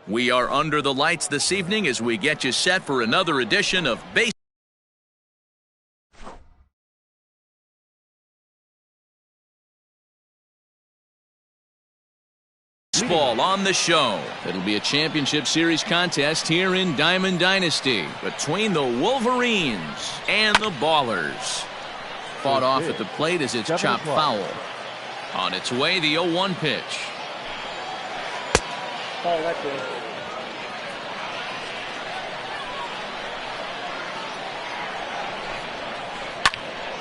We are under the lights this evening as we get you set for another edition of Baseball on the show. It'll be a championship series contest here in Diamond Dynasty between the Wolverines and the Ballers. Fought off at the plate as it's chopped foul. On its way, the 0-1 pitch. Oh, that's good.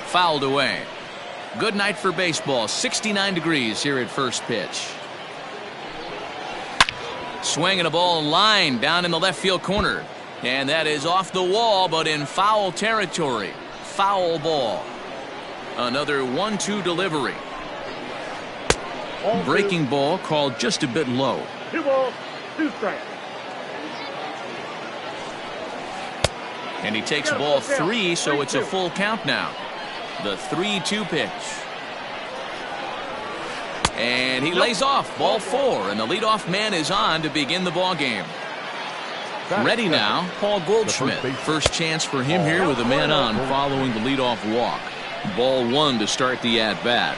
Fouled away. Good night for baseball. 69 degrees here at first pitch. Swinging a ball line down in the left field corner. And that is off the wall, but in foul territory. Foul ball. Another 1-2 delivery. Breaking ball called just a bit low. 2 balls, 2 strikes. And he takes ball 3, so it's a full count now. The 3-2 pitch. And he lays off ball 4, and the leadoff man is on to begin the ball game. Ready now, Paul Goldschmidt. First chance for him here with a man on following the leadoff walk. Ball 1 to start the at-bat.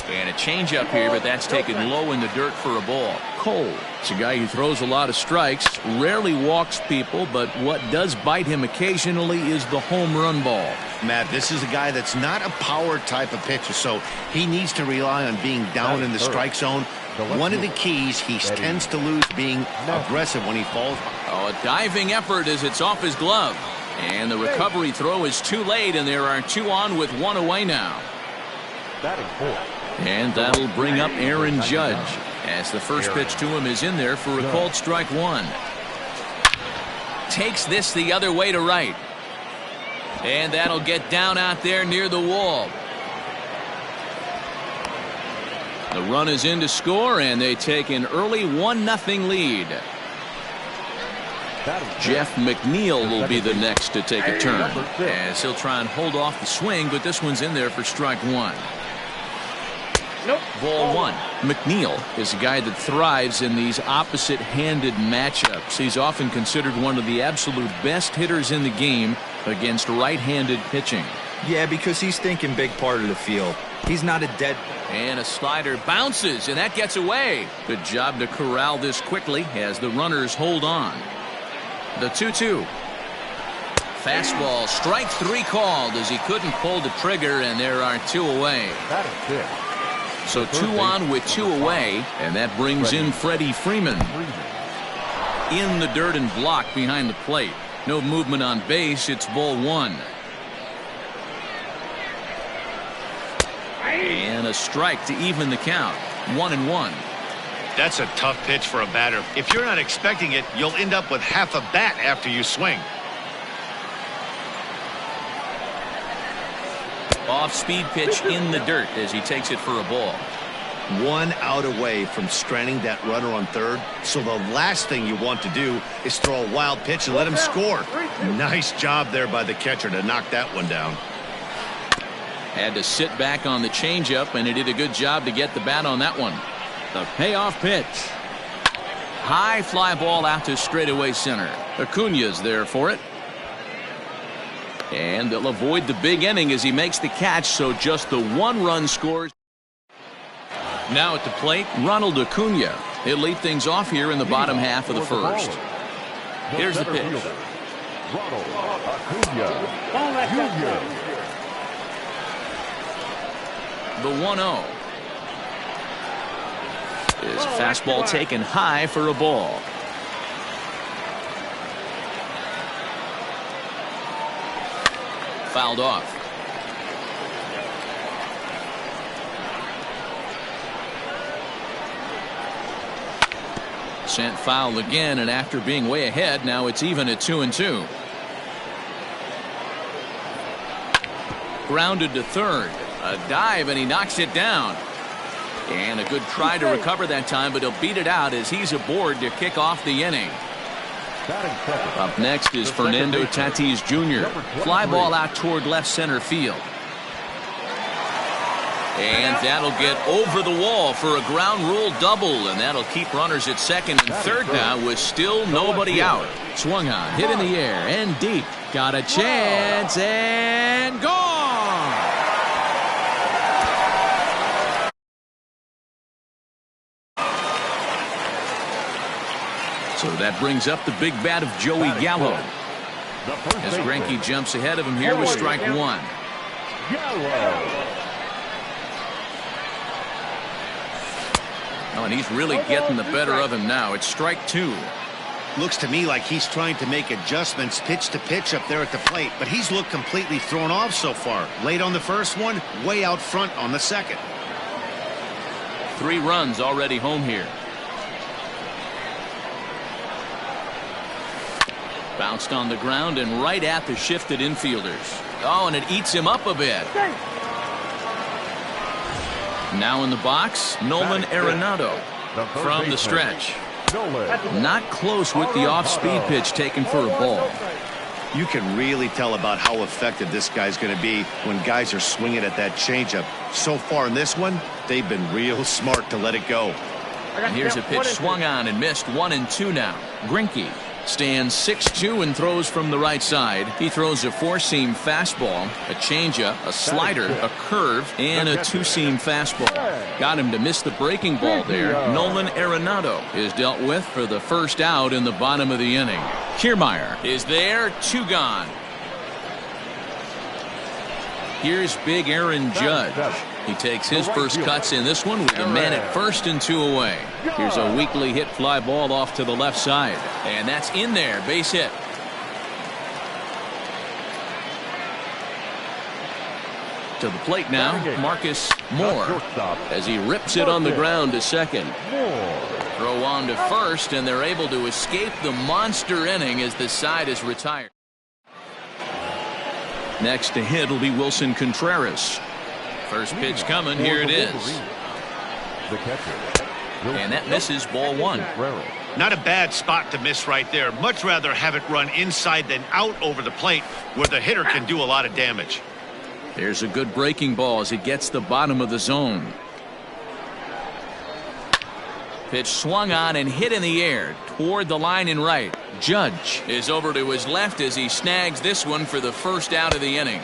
And a changeup here, but that's taken low in the dirt for a ball. Cole, it's a guy who throws a lot of strikes, rarely walks people, but what does bite him occasionally is the home run ball. Matt, this is a guy that's not a power type of pitcher, so he needs to rely on being down in the strike zone. One of the keys, he tends to lose being aggressive when he falls. Oh, a diving effort as it's off his glove. And the recovery throw is too late, and there are 2 on with 1 away now. And that'll bring up Aaron Judge as the first pitch to him is in there for a called strike 1. Takes this the other way to right. And that'll get down out there near the wall. The run is in to score, and they take an early 1-0 lead. Jeff McNeil will be the next to take a turn as he'll try and hold off the swing, but this one's in there for strike 1. Nope. Ball 1. McNeil is a guy that thrives in these opposite-handed matchups. He's often considered one of the absolute best hitters in the game against right-handed pitching. Yeah, because he's thinking big part of the field. He's not a dead. And a slider bounces, and that gets away. Good job to corral this quickly as the runners hold on. The 2-2. Fastball, strike 3 called as he couldn't pull the trigger, and there are 2 away. That is it. So 2 on with 2 away, and that brings in Freddie Freeman. In the dirt and blocked behind the plate. No movement on base. It's ball 1. And a strike to even the count. 1-1. That's a tough pitch for a batter. If you're not expecting it, you'll end up with half a bat after you swing. Off-speed pitch in the dirt as he takes it for a ball. 1 out away from stranding that runner on third. So the last thing you want to do is throw a wild pitch and let him score. Nice job there by the catcher to knock that one down. Had to sit back on the changeup, and he did a good job to get the bat on that one. The payoff pitch. High fly ball out to straightaway center. Acuna's there for it. And they'll avoid the big inning as he makes the catch, so just the 1 run scores. Now at the plate, Ronald Acuna. He'll lead things off here in the bottom half of the first. Here's the pitch. Ronald Acuna Jr. The 1-0. Is a fastball taken high for a ball. Fouled off. Sent foul again, and after being way ahead, now it's even at 2-2. Grounded to third. A dive, and he knocks it down. And a good try to recover that time, but he'll beat it out as he's aboard to kick off the inning. Up next is Fernando Tatis Jr. Fly ball out toward left center field. And that'll get over the wall for a ground rule double, and that'll keep runners at second and third now with still nobody out. Swung on, hit in the air, and deep. Got a chance, and gone! So that brings up the big bat of Joey Gallo. As Greinke jumps ahead of him here with strike one. Oh, and he's really getting the better of him now. It's strike two. Looks to me like he's trying to make adjustments pitch to pitch up there at the plate, but he's looked completely thrown off so far. Late on the first one, way out front on the second. 3 runs already home here. Bounced on the ground and right at the shifted infielders. Oh, and it eats him up a bit. Now in the box, Nolan Arenado from the stretch. Not close with the off-speed pitch taken for a ball. You can really tell about how effective this guy's going to be when guys are swinging at that changeup. So far in this one, they've been real smart to let it go. And here's a pitch swung on and missed. 1-2 now. Greinke stands 6'2" and throws from the right side. He throws a 4-seam fastball, a changeup, a slider, a curve, and a 2-seam fastball. Got him to miss the breaking ball there. Nolan Arenado is dealt with for the first out in the bottom of the inning. Kiermaier is there, 2 gone. Here's big Aaron Judge. He takes his first cuts in this one with a man at first and 2 away. Here's a weakly hit fly ball off to the left side. And that's in there, base hit. To the plate now, Marcus Moore as he rips it on the ground to second. Throw on to first, and they're able to escape the monster inning as the side is retired. Next to hit will be Wilson Contreras. First pitch coming, here it is. And that misses, ball 1. Not a bad spot to miss right there. Much rather have it run inside than out over the plate where the hitter can do a lot of damage. There's a good breaking ball as it gets the bottom of the zone. Pitch swung on and hit in the air toward the line and right. Judge is over to his left as he snags this one for the first out of the inning.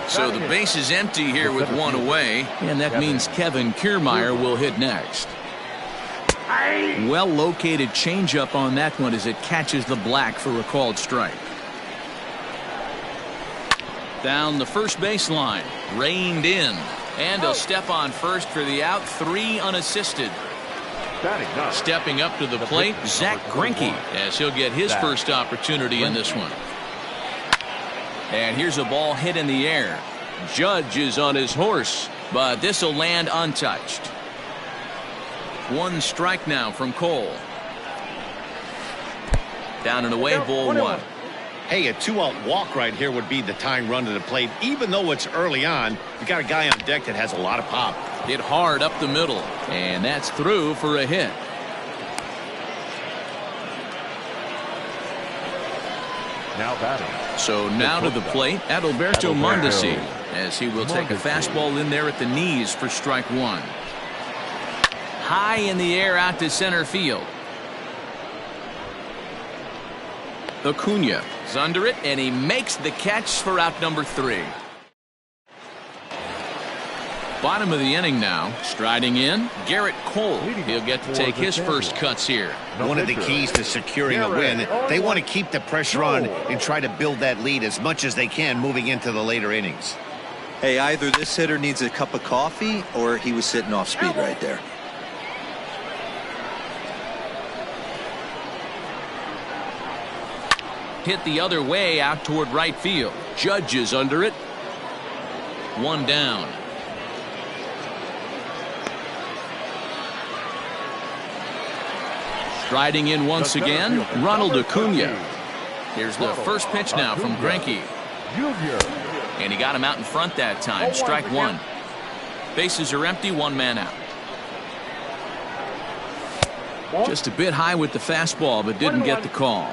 So the base is empty here with 1 away, and that means Kevin Kiermaier will hit next. Well located changeup on that one as it catches the black for a called strike. Down the first baseline, reined in, and he'll step on first for the out. 3 unassisted. Stepping up to the plate, Zach Greinke, as he'll get his first opportunity in this one. And here's a ball hit in the air. Judge is on his horse, but this will land untouched. 1 strike now from Cole. Down and away, ball 1. Hey, a 2-out walk right here would be the tying run to the plate. Even though it's early on, you got a guy on deck that has a lot of pop. Hit hard up the middle, and that's through for a hit. Now batting. So now to the plate, Adalberto Mondesi, as he will take a fastball in there at the knees for strike 1. High in the air out to center field. Acuna is under it, and he makes the catch for out number 3. Bottom of the inning now, striding in, Garrett Cole. He'll get to take his first cuts here. One of the keys to securing a win, they want to keep the pressure on and try to build that lead as much as they can moving into the later innings. Hey, either this hitter needs a cup of coffee or he was sitting off speed right there. Hit the other way out toward right field. Judge is under it. 1 down. Striding in once again, Ronald Acuna. Here's the first pitch now from Greinke. And he got him out in front that time. Strike 1. Bases are empty, 1 man out. Just a bit high with the fastball, but didn't get the call.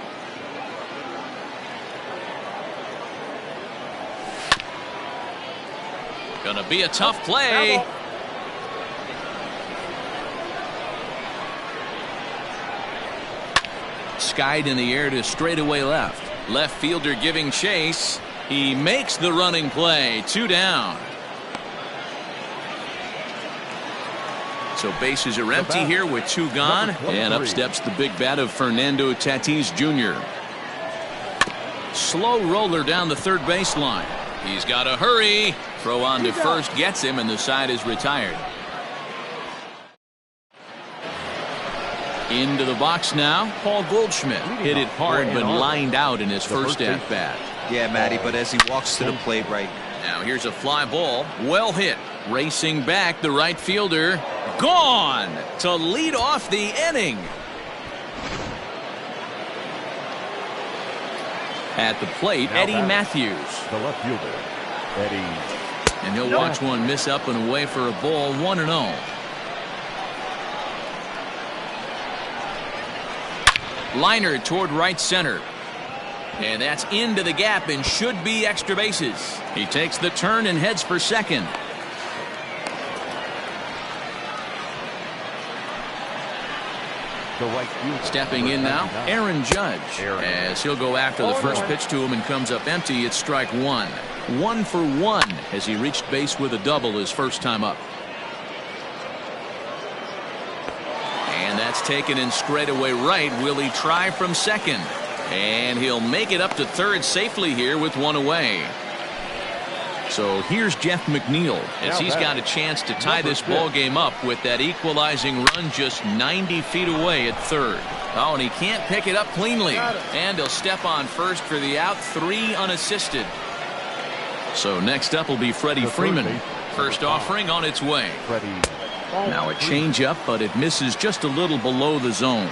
Gonna be a tough play. Skied in the air to straightaway left. Left fielder giving chase. He makes the running play. 2 down. So bases are empty here with 2 gone. And up steps the big bat of Fernando Tatis Jr. Slow roller down the third baseline. He's got to hurry. Throw on to first gets him, and the side is retired. Into the box now. Paul Goldschmidt hit it hard but lined out in his first at bat. Yeah, Matty, but as he walks to the plate right now, here's a fly ball. Well hit. Racing back, the right fielder. Gone to lead off the inning. At the plate, Eddie Matthews. The left fielder, Eddie. And he'll watch one miss up and away for a ball. 1-0. Liner toward right center. And that's into the gap and should be extra bases. He takes the turn and heads for second. The right fielder. Stepping in now, Aaron Judge. As he'll go after the first pitch to him and comes up empty. It's strike 1. 1 for 1 as he reached base with a double his first time up. And that's taken in straightaway right. Will he try from second? And he'll make it up to third safely here with 1 away. So here's Jeff McNeil as he's got a chance to tie this ball game up with that equalizing run just 90 feet away at third. Oh, and he can't pick it up cleanly. And he'll step on first for the out. 3 unassisted. So next up will be Freddie Freeman. First offering on its way. Now a changeup, but it misses just a little below the zone.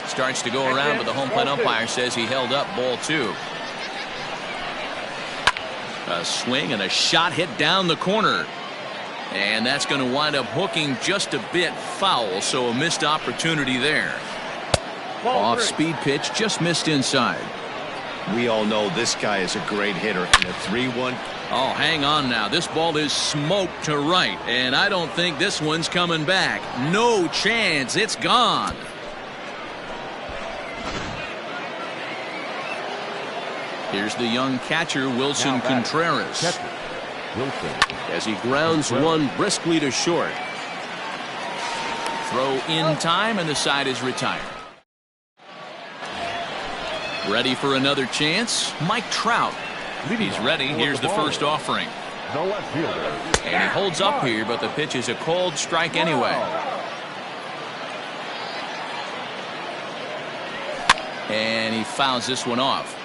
Starts to go around, but the home plate umpire says he held up. Ball 2. A swing and a shot hit down the corner. And that's going to wind up hooking just a bit foul, so a missed opportunity there. Off-speed pitch just missed inside. We all know this guy is a great hitter. And a 3-1. Oh, hang on now. This ball is smoked to right, and I don't think this one's coming back. No chance. It's gone. Here's the young catcher, Wilson Contreras. As he grounds one briskly to short. Throw in time, and the side is retired. Ready for another chance? Mike Trout. He's ready. Here's the first offering. And he holds up here, but the pitch is a cold strike anyway. And he fouls this one off.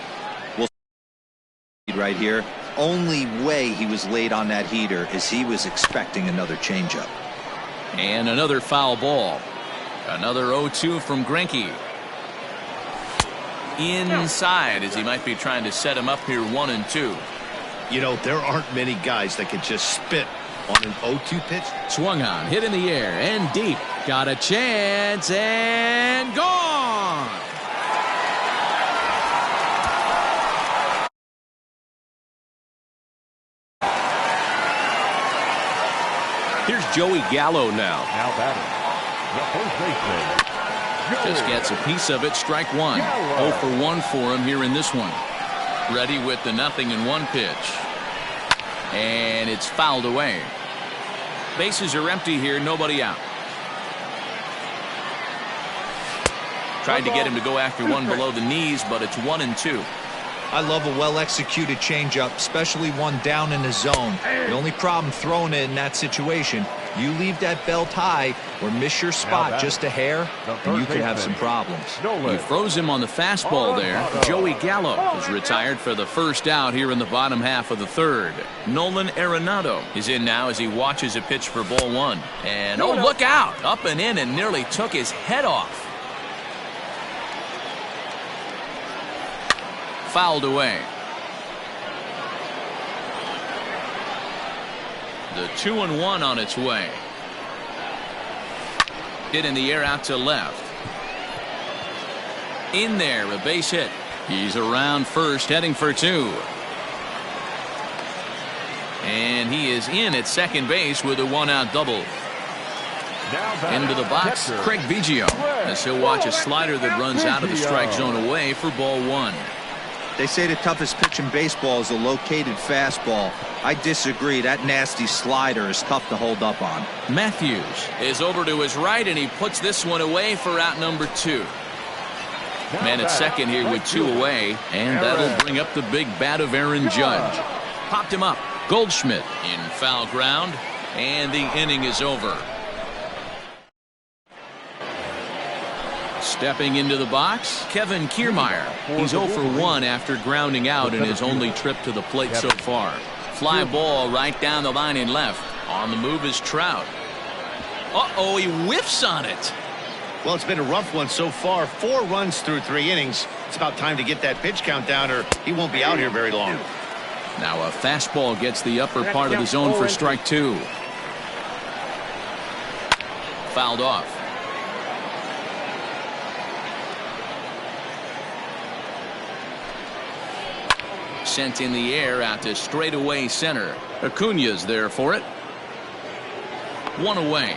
right here. Only way he was late on that heater is he was expecting another changeup. And another foul ball. Another 0-2 from Greinke. Inside, as he might be trying to set him up here 1-2. You know, there aren't many guys that can just spit on an 0-2 pitch. Swung on, hit in the air and deep. Got a chance and gone. Here's Joey Gallo now. Now batting, the first baseman. Just gets a piece of it. Strike one. 0 for 1 for him here in this one. Ready with the 0-1 pitch. And it's fouled away. Bases are empty here. Nobody out. Tried to get him to go after one below the knees, but it's 1-2. I love a well-executed changeup, especially one down in the zone. The only problem throwing it in that situation, you leave that belt high or miss your spot just a hair, and you could have some problems. He froze him on the fastball there. Joey Gallo is retired for the first out here in the bottom half of the third. Nolan Arenado is in now as he watches a pitch for ball one. And oh, look out! Up and in and nearly took his head off. Fouled away. The 2-1 on its way. Hit in the air out to left. In there, a base hit. He's around first, heading for two. And he is in at second base with a one-out double. Into the box, Craig Biggio, as he'll watch a slider that runs out of the strike zone away for ball one. They say the toughest pitch in baseball is a located fastball. I disagree. That nasty slider is tough to hold up on. Matthews is over to his right, and he puts this one away for out number 2. Man at second here with 2 away, and that'll bring up the big bat of Aaron Judge. Popped him up. Goldschmidt in foul ground, and the inning is over. Stepping into the box, Kevin Kiermaier. He's 0 for 1 after grounding out in his only trip to the plate so far. Fly ball right down the line in left. On the move is Trout. Uh-oh, he whiffs on it. Well, it's been a rough one so far. 4 runs through 3 innings. It's about time to get that pitch count down, or he won't be out here very long. Now a fastball gets the upper part of the zone for strike 2. Fouled off. Sent in the air out to straightaway center. Acuna's there for it. 1 away.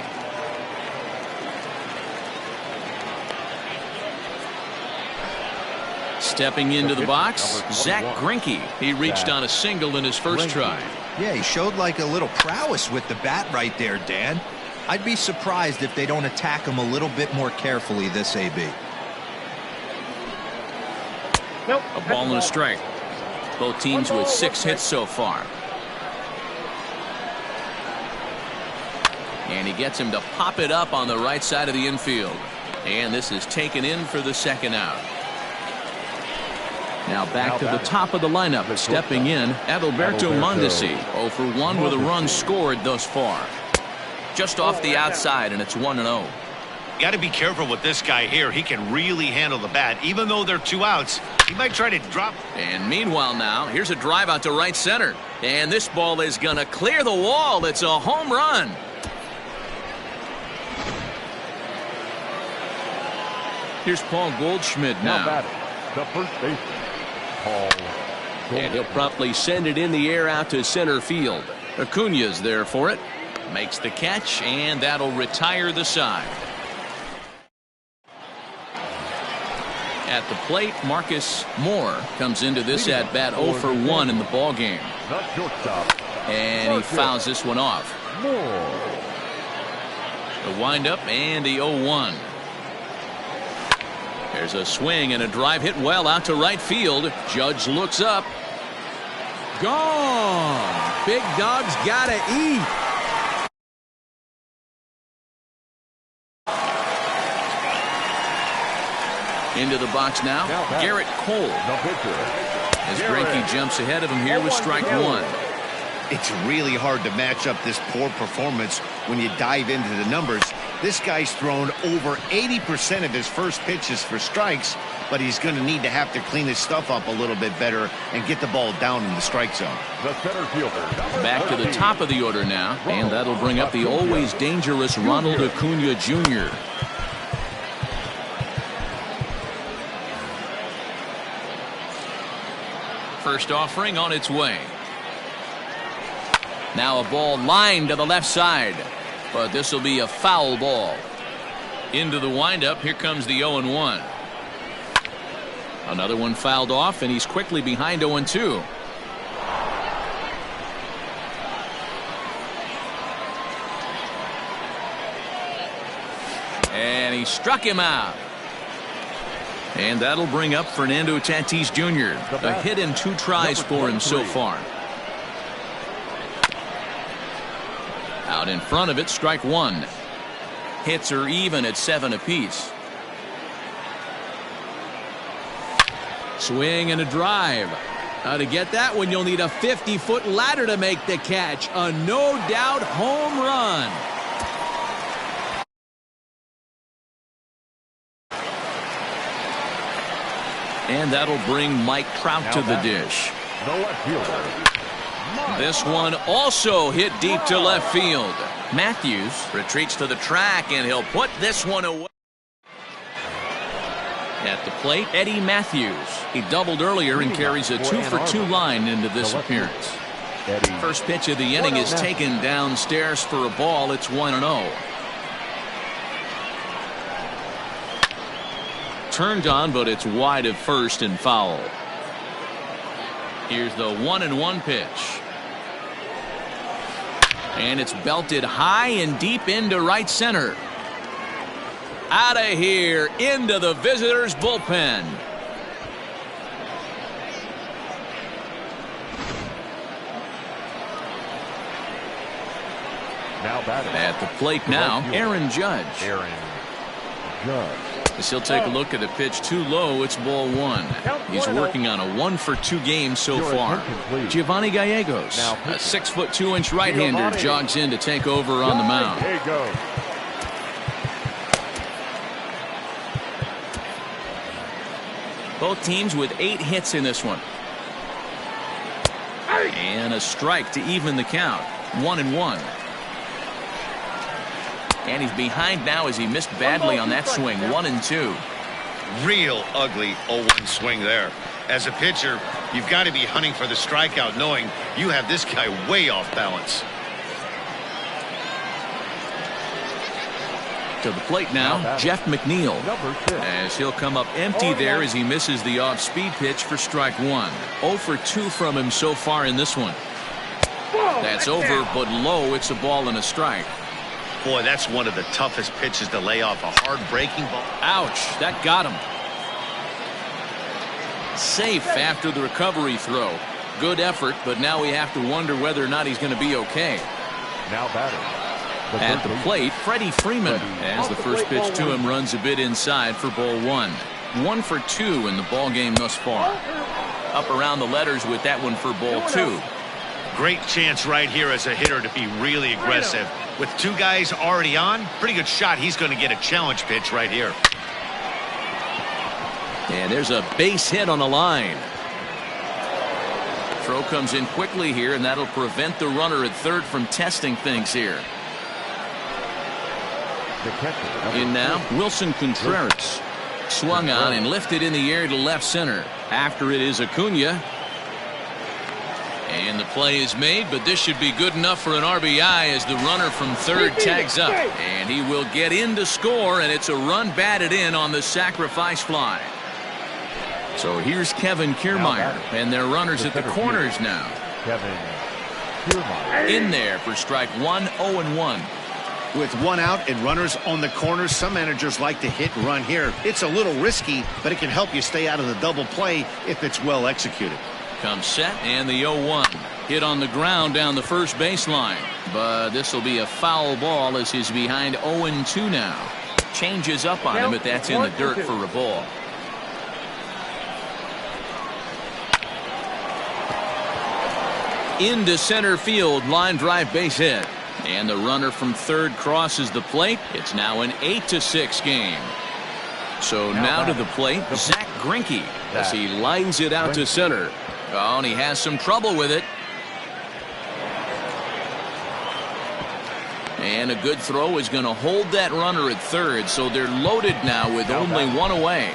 Stepping into the box, Zach Greinke. He reached on a single in his first try. Yeah, he showed like a little prowess with the bat right there, Dan. I'd be surprised if they don't attack him a little bit more carefully this AB. Nope. A ball and a strike. Both teams with 6 hits so far. And he gets him to pop it up on the right side of the infield. And this is taken in for the second out. Now back to the top of the lineup. Stepping in, Adalberto Mondesi. 0 for 1 with a run scored thus far. Just off the outside, and it's 1-0. Got to be careful with this guy here. He can really handle the bat. Even though they're 2 outs, he might try to drop. And meanwhile now, here's a drive out to right center. And this ball is going to clear the wall. It's a home run. Here's Paul Goldschmidt now. The first baseman, Paul Goldschmidt. And he'll promptly send it in the air out to center field. Acuna's there for it. Makes the catch, and that'll retire the side. At the plate, Marcus Moore comes into this at bat 0 for 1 in the ball game. And he fouls this one off. The windup and the 0-1. There's a swing and a drive hit well out to right field. Judge looks up. Gone. Big dog's gotta eat. Into the box now, Garrett Cole. As Greinke jumps ahead of him here with strike 1. It's really hard to match up this poor performance when you dive into the numbers. This guy's thrown over 80% of his first pitches for strikes, but he's going to need to have to clean his stuff up a little bit better and get the ball down in the strike zone. The center fielder. Back to the top of the order now, and that'll bring up the always dangerous Ronald Acuna Jr. First offering on its way. Now a ball lined to the left side, but this will be a foul ball. Into the windup, here comes the 0-1. Another one fouled off, and he's quickly behind 0-2. And he struck him out. And that'll bring up Fernando Tatis Jr. A hit and 2 tries for him so far. Out in front of it, strike 1. Hits are even at 7 apiece. Swing and a drive. Now to get that one, you'll need a 50-foot ladder to make the catch. A no-doubt home run. And that'll bring Mike Trout to the dish. The left fielder. This one also hit deep to left field. Matthews retreats to the track, and he'll put this one away. At the plate, Eddie Matthews. He doubled earlier and carries a 2-for-2 line into this appearance. First pitch of the inning is taken downstairs for a ball. It's 1-0. Turned on, but it's wide of first and foul. Here's the 1-1 pitch. And it's belted high and deep into right center. Out of here, into the visitors' bullpen. Now batting. At the plate now, Aaron Judge. Aaron Judge. As he'll take a look at the pitch too low, it's ball one. He's working on a 1-for-2 game so far. Giovanni Gallegos, a 6'2" right-hander, jogs in to take over on the mound. Both teams with 8 hits in this one. And a strike to even the count. 1-1. And he's behind now as he missed badly on that swing. 1-2. Real ugly 0-1 swing there. As a pitcher, you've got to be hunting for the strikeout, knowing you have this guy way off balance. To the plate now, Jeff McNeil. As he'll come up empty there as he misses the off-speed pitch for strike one. 0 for 2 from him so far in this one. That's over, but low. It's a ball and a strike. Boy, that's one of the toughest pitches to lay off. A hard breaking ball. Ouch, that got him. Safe after the recovery throw. Good effort, but now we have to wonder whether or not he's going to be okay. Now batting. At the plate, Freddie Freeman, as the first pitch to him runs a bit inside for ball one. 1 for 2 in the ball game thus far. Up around the letters with that one for ball 2. Great chance right here as a hitter to be really aggressive. With 2 guys already on, pretty good shot. He's going to get a challenge pitch right here. And there's a base hit on the line. Throw comes in quickly here, and that'll prevent the runner at third from testing things here. In now, Wilson Contreras. Swung on and lifted in the air to left center. After it is Acuna. And the play is made, but this should be good enough for an RBI as the runner from third tags up. And he will get in to score, and it's a run batted in on the sacrifice fly. So here's Kevin Kiermaier, and their runners at the corners now. Kevin Kiermaier. In there for strike one, 0-1. With 1 out and runners on the corners, some managers like to hit and run here. It's a little risky, but it can help you stay out of the double play if it's well executed. Comes set, and the 0-1. Hit on the ground down the first baseline. But this will be a foul ball as he's behind 0-2 now. Changes up on him, but that's in the dirt for a ball. Into center field, line drive base hit. And the runner from third crosses the plate. It's now an 8-6 game. So now to the plate, Zach Greinke as he lines it out to center. Oh, and he has some trouble with it. And a good throw is going to hold that runner at third, so they're loaded now with only 1 away.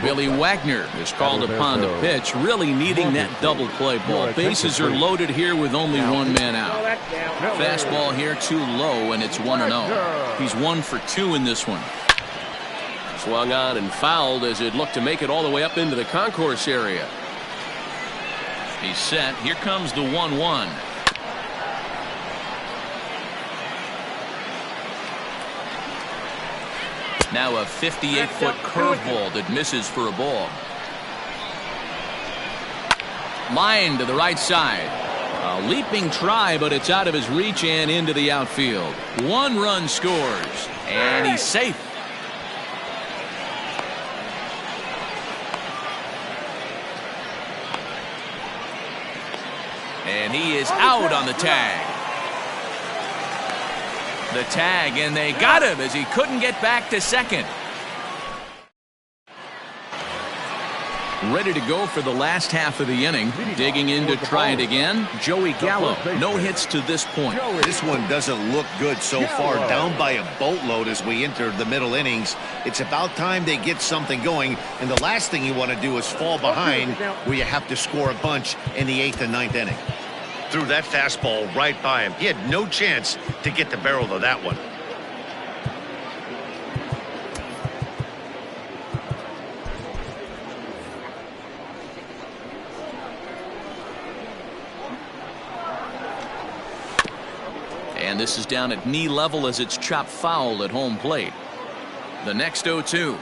Billy Wagner is called upon to pitch, really needing that double play ball. Bases are loaded here with only 1 man out. Fastball here too low, and it's 1-0. He's 1 for 2 in this one. Swung on and fouled as it looked to make it all the way up into the concourse area. He's set. Here comes the 1-1. Now a 58-foot curveball that misses for a ball. Line to the right side. A leaping try, but it's out of his reach and into the outfield. 1 run scores, and he's safe. And he is out on the tag. The tag, and they got him as he couldn't get back to second. Ready to go for the last half of the inning. Digging in to try it again, Joey Gallo. No hits to this point. This one doesn't look good so far. Down by a boatload as we enter the middle innings. It's about time they get something going, and the last thing you want to do is fall behind where you have to score a bunch in the 8th and 9th inning. threw that fastball right by him. He had no chance to get the barrel of that one. And this is down at knee level as it's chopped foul at home plate. The next 0-2.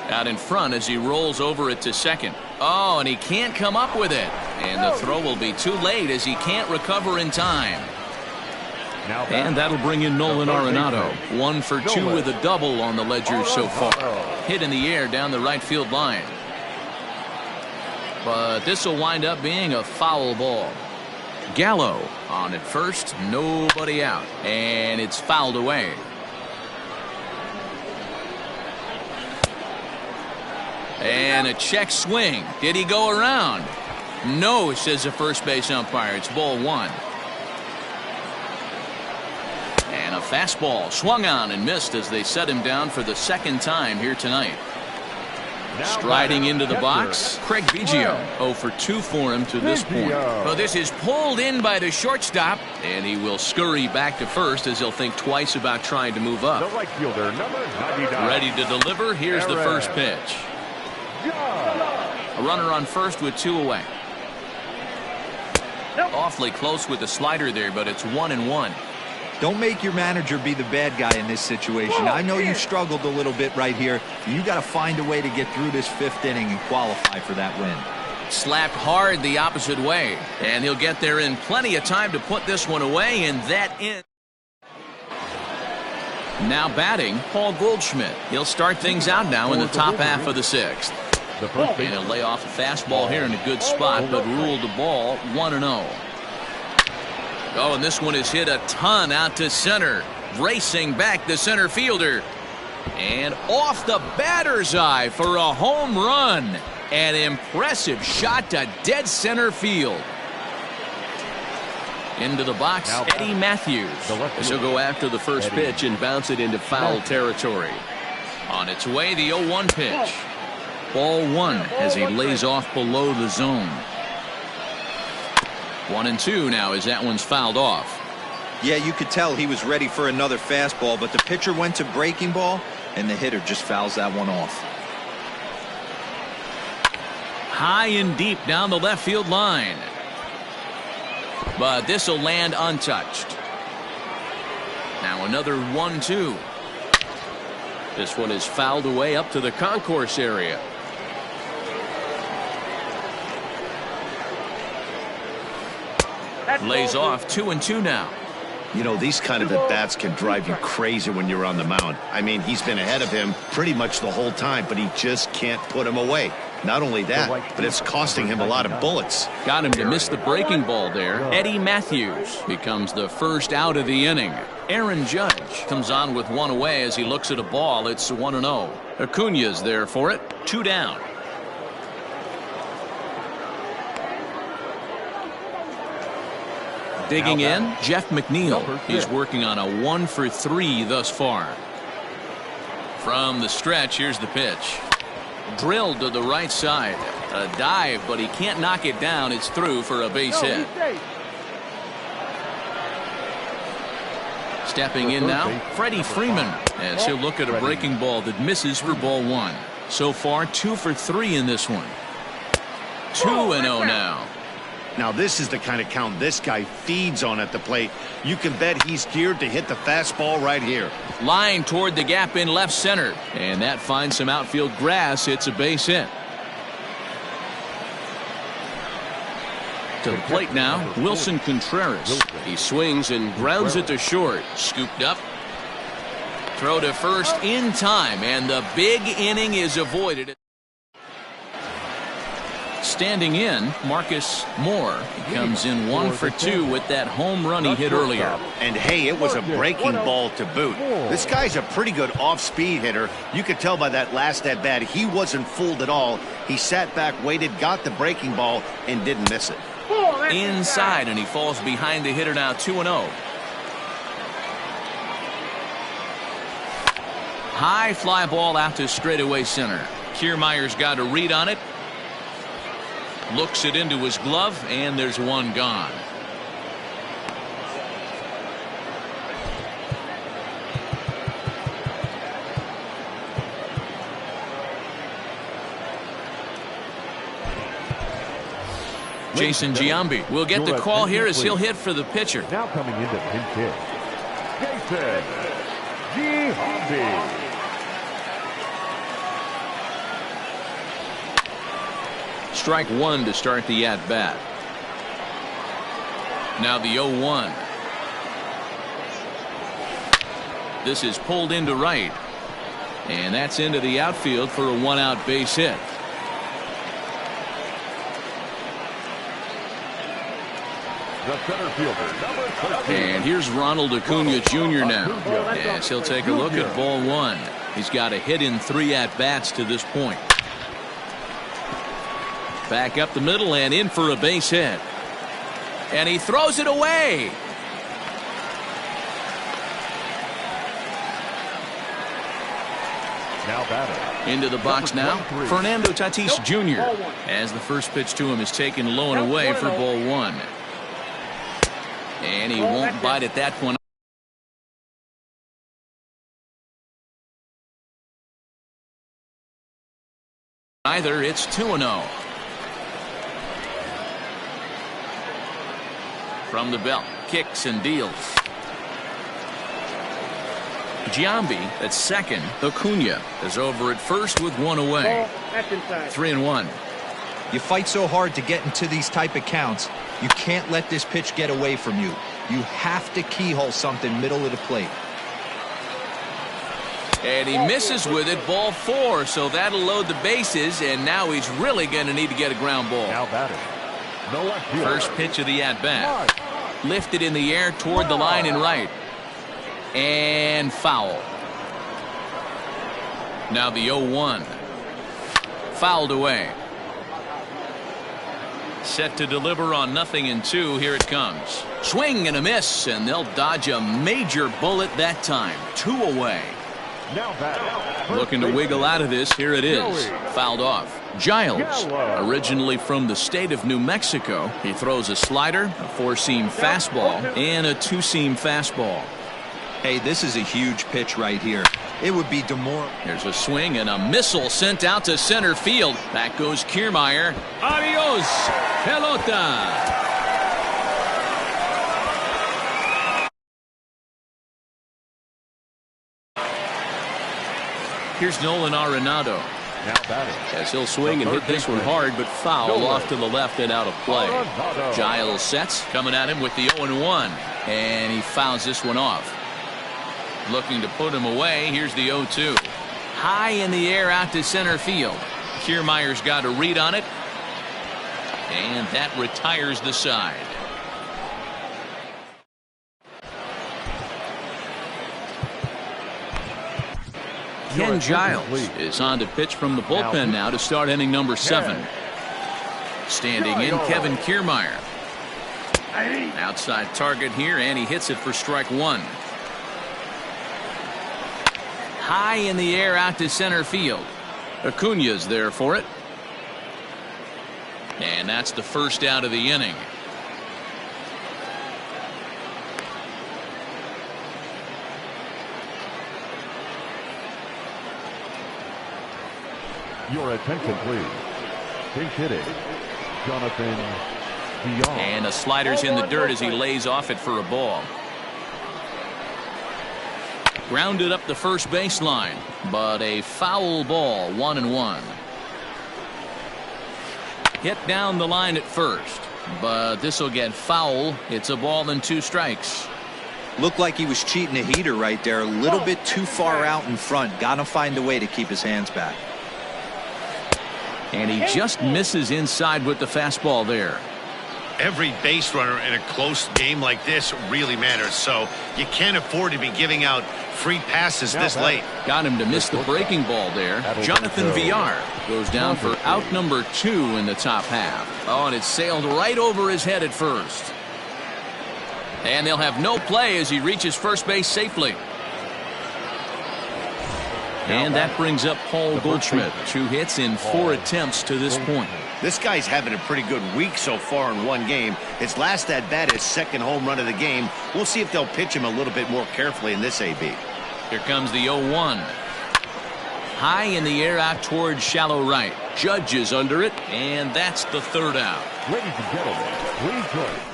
Out in front as he rolls over it to second. Oh, and he can't come up with it. And the throw will be too late as he can't recover in time. And that'll bring in Nolan Arenado. 1 for 2 with a double on the ledger so far. Hit in the air down the right field line. But this will wind up being a foul ball. Gallo on at first, nobody out, and it's fouled away. And a check swing. Did he go around? No, says the first base umpire. It's ball 1. And a fastball swung on and missed as they set him down for the second time here tonight. Striding into the box, Craig Biggio. 0 for 2 for him to this point. Well, this is pulled in by the shortstop, and he will scurry back to first as he'll think twice about trying to move up. The right fielder, number 99. Ready to deliver. Here's the first pitch. A runner on first with 2 away. Awfully close with the slider there, but it's 1-1. Don't make your manager be the bad guy in this situation. I know you struggled a little bit right here. You got to find a way to get through this 5th inning and qualify for that win. Slapped hard the opposite way, and he'll get there in plenty of time to put this one away, and that ends. Now batting, Paul Goldschmidt. He'll start things out now in the top half of the 6th. And he'll lay off a fastball here in a good spot, but ruled the ball 1-0. Oh, and this one is hit a ton out to center. Racing back the center fielder. And off the batter's eye for a home run. An impressive shot to dead center field. Into the box, Eddie Matthews. This will go after the first pitch and bounce it into foul territory. On its way, the 0-1 pitch. Ball 1 as he lays off below the zone. 1-2 now as that one's fouled off. Yeah, you could tell he was ready for another fastball, but the pitcher went to breaking ball, and the hitter just fouls that one off. High and deep down the left field line. But this will land untouched. Now another 1-2. This one is fouled away up to the concourse area. Lays off 2-2 now. You know, these kind of at-bats can drive you crazy when you're on the mound. I mean, he's been ahead of him pretty much the whole time, but he just can't put him away. Not only that, but it's costing him a lot of bullets. Got him to miss the breaking ball there. Eddie Matthews becomes the first out of the inning. Aaron Judge comes on with 1 away as he looks at a ball. It's 1-0. Acuña's there for it. 2 down. Digging in, Jeff McNeil. He's working on a 1 for 3 thus far. From the stretch, here's the pitch. Drilled to the right side. A dive, but he can't knock it down. It's through for a base hit. Stepping in now, Freddie Freeman, as he'll look at a breaking ball that misses for ball 1. So far, 2 for 3 in this one. 2-0 now. Now this is the kind of count this guy feeds on at the plate. You can bet he's geared to hit the fastball right here. Line toward the gap in left center, and that finds some outfield grass. It's a base hit. To the plate now, Wilson Contreras. He swings and grounds it to short. Scooped up. Throw to first in time, and the big inning is avoided. Standing in, Marcus Moore. He comes in 1 for 2 with that home run he hit earlier. And hey, it was a breaking ball to boot. This guy's a pretty good off-speed hitter. You could tell by that last at-bat he wasn't fooled at all. He sat back, waited, got the breaking ball, and didn't miss it. Inside, and he falls behind the hitter now. 2-0. High fly ball out to straightaway center. Kiermaier's got a read on it. Looks it into his glove, and there's one gone. Jason Giambi will get the call here as he'll hit for the pitcher. Now coming into pinch hit, Jason Giambi. Strike one to start the at-bat. Now the 0-1. This is pulled into right. And that's into the outfield for a one-out base hit. The center fielder, number 13. And here's Ronald Acuna Jr. now. Yes, he'll take a look at ball one. He's got a hit in 3 at-bats to this point. Back up the middle and in for a base hit. And he throws it away. Now batter. Into the box now, Fernando Tatis Jr. as the first pitch to him is taken low and away for ball one. And he won't bite at that point. Either. It's 2-0. From the belt, kicks and deals. Giambi at second. Acuna is over at first with one away. 3-1. You fight so hard to get into these type of counts. You can't let this pitch get away from you. You have to keyhole something middle of the plate. And he misses with it, ball 4, so that'll load the bases, and now he's really going to need to get a ground ball. Now batting. The left fielder. First pitch of the at-bat. Lifted in the air toward the line and right. And foul. Now the 0-1. Fouled away. Set to deliver on 0-2. Here it comes. Swing and a miss, and they'll dodge a major bullet that time. 2 away. Now batting. Looking to wiggle out of this. Here it is. Fouled off. Giles, originally from the state of New Mexico. He throws a slider, a 4-seam fastball, and a 2-seam fastball. Hey, this is a huge pitch right here. It would be demoralizing. There's a swing and a missile sent out to center field. Back goes Kiermaier. Adios, pelota. Here's Nolan Arenado. Now batting. As he'll swing and hit this one hard, but foul off to the left and out of play. Giles sets, coming at him with the 0-1, and he fouls this one off. Looking to put him away. Here's the 0-2. High in the air out to center field. Kiermaier's got a read on it, and that retires the side. Ken Giles is on to pitch from the bullpen now to start inning number 7. Standing in, Kevin Kiermaier. Outside target here, and he hits it for strike 1. High in the air out to center field. Acuna's there for it. And that's the first out of the inning. Your attention, please. Pinch hitting, Jonathan Villar. And a slider's in the dirt as he lays off it for a ball. Grounded up the first baseline, but a foul ball, 1-1. Hit down the line at first, but this will get foul. It's a ball and 2 strikes. Looked like he was cheating a heater right there. A little bit too far out in front. Got to find a way to keep his hands back. And he just misses inside with the fastball there. Every base runner in a close game like this really matters, so you can't afford to be giving out free passes this late. Got him to miss the breaking ball there. Jonathan Villar goes down for out number 2 in the top half. Oh, and it sailed right over his head at first. And they'll have no play as he reaches first base safely. And that brings up Paul Goldschmidt. 2 hits in 4 attempts to this point. This guy's having a pretty good week so far in one game. His last at bat, his second home run of the game. We'll see if they'll pitch him a little bit more carefully in this AB. Here comes the 0-1. High in the air out towards shallow right. Judge is under it, and that's the 3rd out. Ladies and gentlemen, please join us.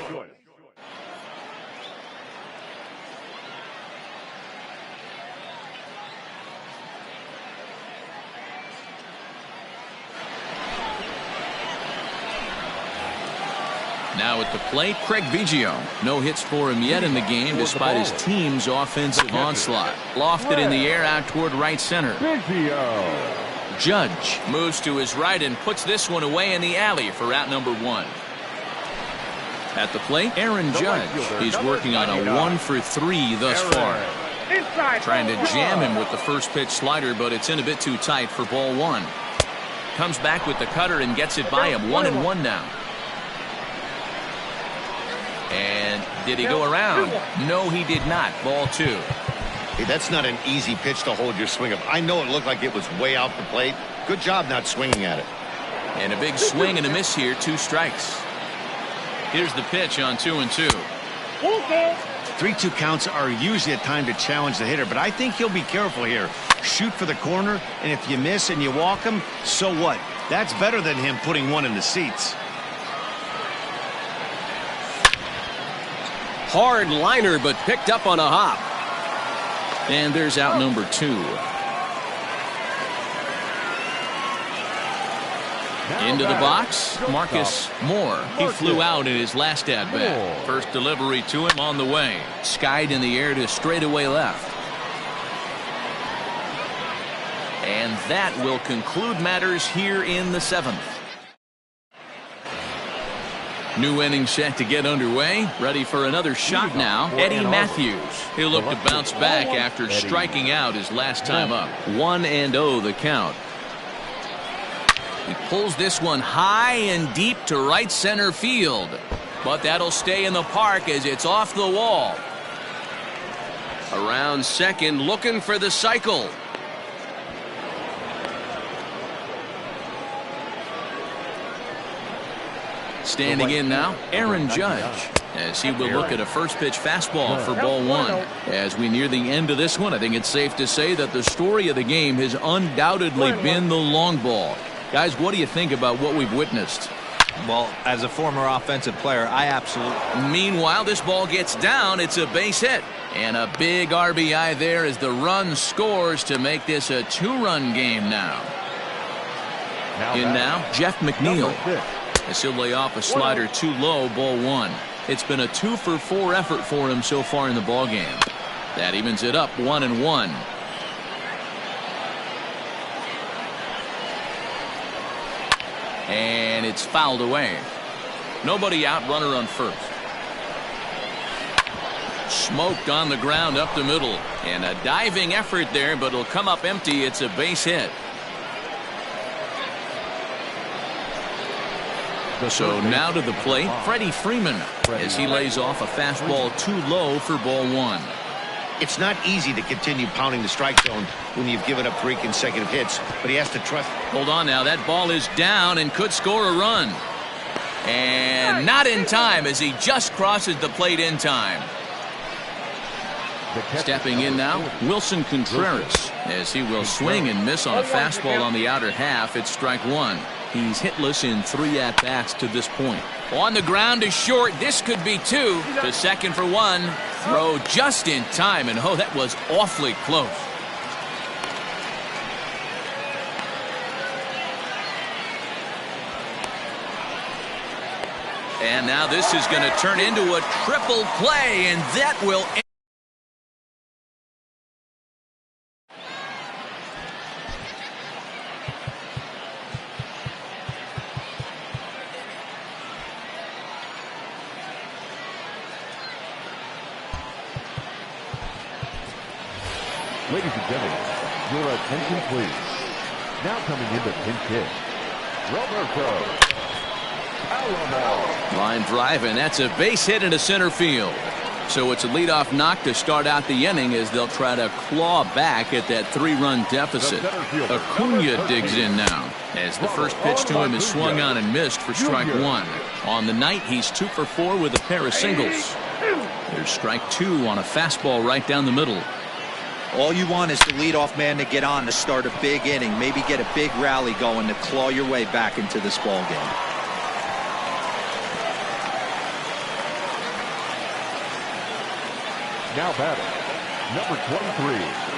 Now at the plate, Craig Biggio. No hits for him yet in the game despite his team's offensive onslaught. Lofted in the air out toward right center. Judge moves to his right and puts this one away in the alley for out number 1. At the plate, Aaron Judge. He's working on a 1 for 3 thus far. Trying to jam him with the first pitch slider, but it's in a bit too tight for ball 1. Comes back with the cutter and gets it by him. 1-1 now. And did he go around? No, he did not. Ball 2. Hey, that's not an easy pitch to hold your swing up. I know it looked like it was way out the plate. Good job not swinging at it. And a big swing and a miss here. 2 strikes. Here's the pitch on 2-2. 3-2 counts are usually a time to challenge the hitter, but I think he'll be careful here. Shoot for the corner, and if you miss and you walk him, so what? That's better than him putting one in the seats. Hard liner, but picked up on a hop. And there's out number 2. Into the box, Marcus Moore. He flew out in his last at bat. First delivery to him on the way. Skied in the air to straightaway left. And that will conclude matters here in the 7th. New inning set to get underway. Ready for another shot now. Eddie Matthews. He'll look to bounce back after striking out his last time up. 1-0 the count. He pulls this one high and deep to right center field. But that'll stay in the park as it's off the wall. Around second, looking for the cycle. Standing in now, Aaron Judge, as he will look at a first pitch fastball for ball 1. As we near the end of this one, I think it's safe to say that the story of the game has undoubtedly been the long ball. Guys, what do you think about what we've witnessed? Well, as a former offensive player, I absolutely... Meanwhile, this ball gets down. It's a base hit. And a big RBI there as the run scores to make this a 2-run game now. In now, Jeff McNeil. As he'll lay off a slider too low, ball 1. It's been a 2 for 4 effort for him so far in the ballgame. That evens it up 1-1. And it's fouled away. Nobody out, runner on first. Smoked on the ground up the middle. And a diving effort there, but it'll come up empty. It's a base hit. So now to the plate, Freddie Freeman, as he lays off a fastball too low for ball 1. It's not easy to continue pounding the strike zone when you've given up 3 consecutive hits, but he has to trust. Hold on now, that ball is down and could score a run. And not in time as he just crosses the plate in time. Stepping in now, Wilson Contreras, as he will swing and miss on a fastball on the outer half. It's strike 1. He's hitless in 3 at-bats to this point. On the ground is short. This could be 2. To second for 1. Throw just in time, and oh, that was awfully close. And now this is going to turn into a triple play, and that will end. Ladies and gentlemen, your attention please. Now coming into pinch hit, Roberto. Line drive, and that's a base hit into center field. So it's a leadoff knock to start out the inning as they'll try to claw back at that 3-run deficit. Acuna digs in now as the first pitch to him is swung on and missed for strike 1. On the night, he's 2 for 4 with a pair of singles. There's strike 2 on a fastball right down the middle. All you want is the leadoff man to get on to start a big inning, maybe get a big rally going to claw your way back into this ball game. Now batting, number 23.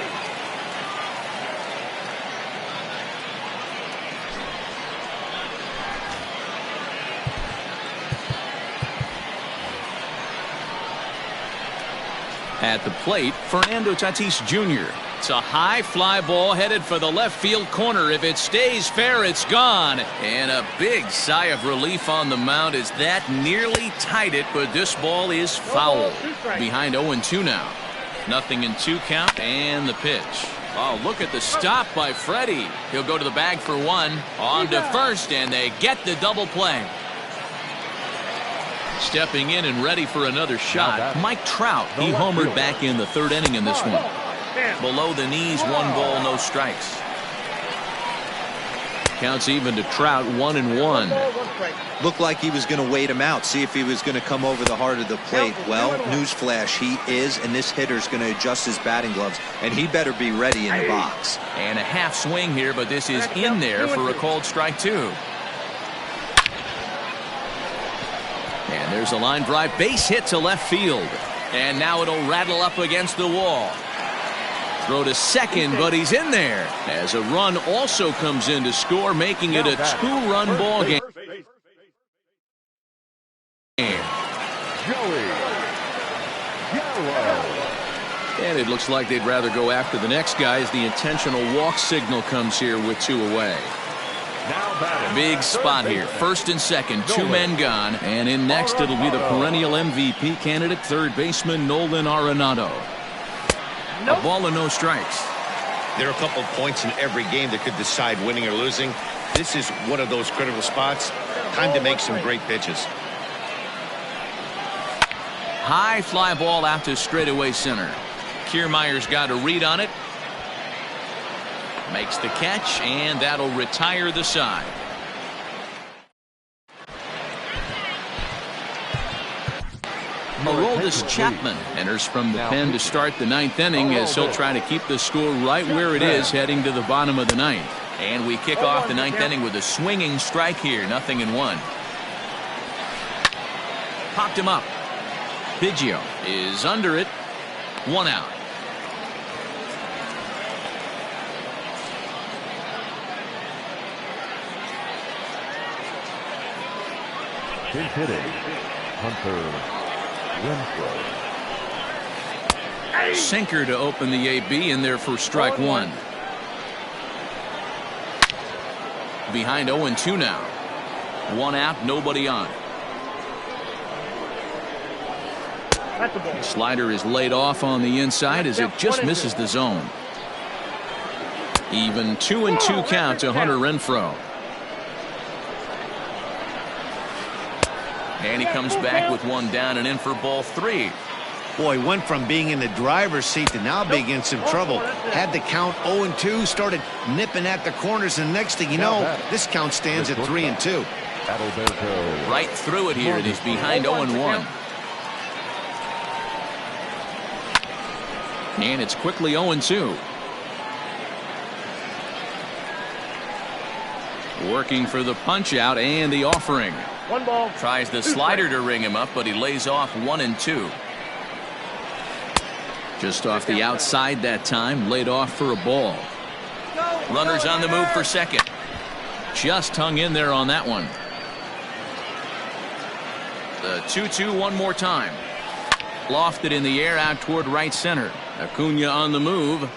At the plate, Fernando Tatis Jr. It's a high fly ball headed for the left field corner. If it stays fair, it's gone. And a big sigh of relief on the mound as that nearly tied it, but this ball is foul. Behind 0-2 now. Nothing in 2 count, and the pitch. Oh, look at the stop by Freddie. He'll go to the bag for 1. On to first, and they get the double play. Stepping in and ready for another shot, Mike Trout. He homered back in the 3rd inning in this one. Below the knees, 1 ball, no strikes. Counts even to Trout, 1-1. Looked like he was going to wait him out, see if he was going to come over the heart of the plate. Well, newsflash, he is, and this hitter's going to adjust his batting gloves, and he better be ready in the box. And a half swing here, but this is in there for a called strike 2. And there's a line drive, base hit to left field. And now it'll rattle up against the wall. Throw to second, but he's in there. As a run also comes in to score, making it a 2-run ball game. And it looks like they'd rather go after the next guy as the intentional walk signal comes here with 2 away. Big spot here. 1st and 2nd, 2 men gone. And in next, it'll be the perennial MVP candidate, 3rd baseman Nolan Arenado. A ball and no strikes. There are a couple of points in every game that could decide winning or losing. This is one of those critical spots. Time to make some great pitches. High fly ball out to straightaway center. Kiermaier's got a read on it. Makes the catch, and that'll retire the side. Aroldis Chapman enters from the pen to start the 9th inning as he'll try to keep the score right where it is heading to the bottom of the 9th. And we kick off the 9th inning with a swinging strike here, 0-1. Popped him up. Biggio is under it. 1 out. Pinch hitting, Hunter Renfroe. Sinker to open the AB in there for strike 1. Behind 0-2 now. 1 out, nobody on. The slider is laid off on the inside as it just misses the zone. Even 2-2 count to Hunter Renfroe. And he comes back with 1 down and in for ball 3. Boy, went from being in the driver's seat to now being in some trouble. Had the count 0-2, started nipping at the corners, and next thing you know, this count stands at 3-2. Right through it here, and he's behind 0-1. And it's quickly 0-2. Working for the punch out and the offering. 1 ball. Tries the slider to ring him up, but he lays off 1-2. Just off the outside that time, laid off for a ball. Runners on the move for second. Just hung in there on that one. The 2-2 one more time. Lofted in the air out toward right center. Acuna on the move.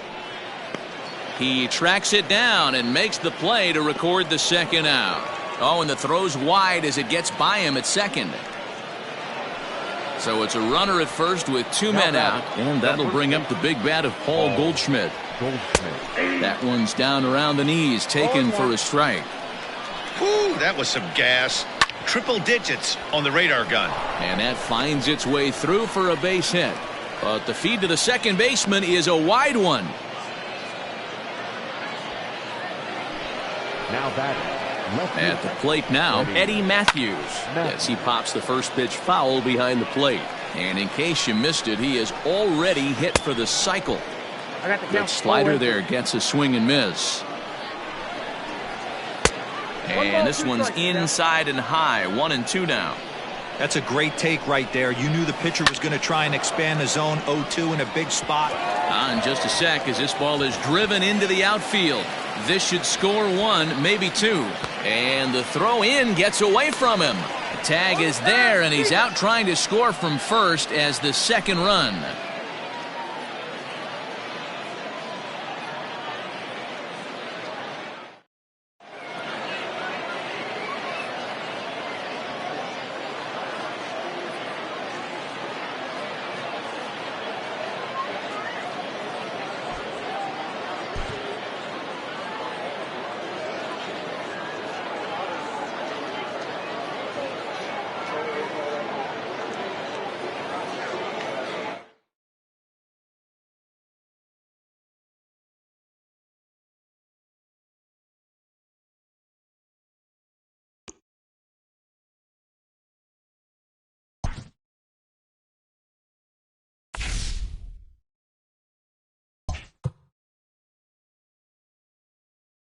He tracks it down and makes the play to record the 2nd out. Oh, and the throw's wide as it gets by him at second. So it's a runner at first with 2 men out, and that'll bring up the big bat of Paul Goldschmidt. That one's down around the knees, taken for a strike. Whew, that was some gas. Triple digits on the radar gun. And that finds its way through for a base hit. But the feed to the second baseman is a wide one. Now batting, left At the field, plate now, Eddie Matthews. As he pops the first pitch foul behind the plate. And in case you missed it, he is already hit for the cycle. I got the Good count. slider there gets a swing and miss. And this one's inside and high. 1-2 now. That's a great take right there. You knew the pitcher was going to try and expand the zone. 0-2 in a big spot. In just a sec as this ball is driven into the outfield. This should score one, maybe two. And the throw in gets away from him. The tag is there, and he's out trying to score from first as the second run.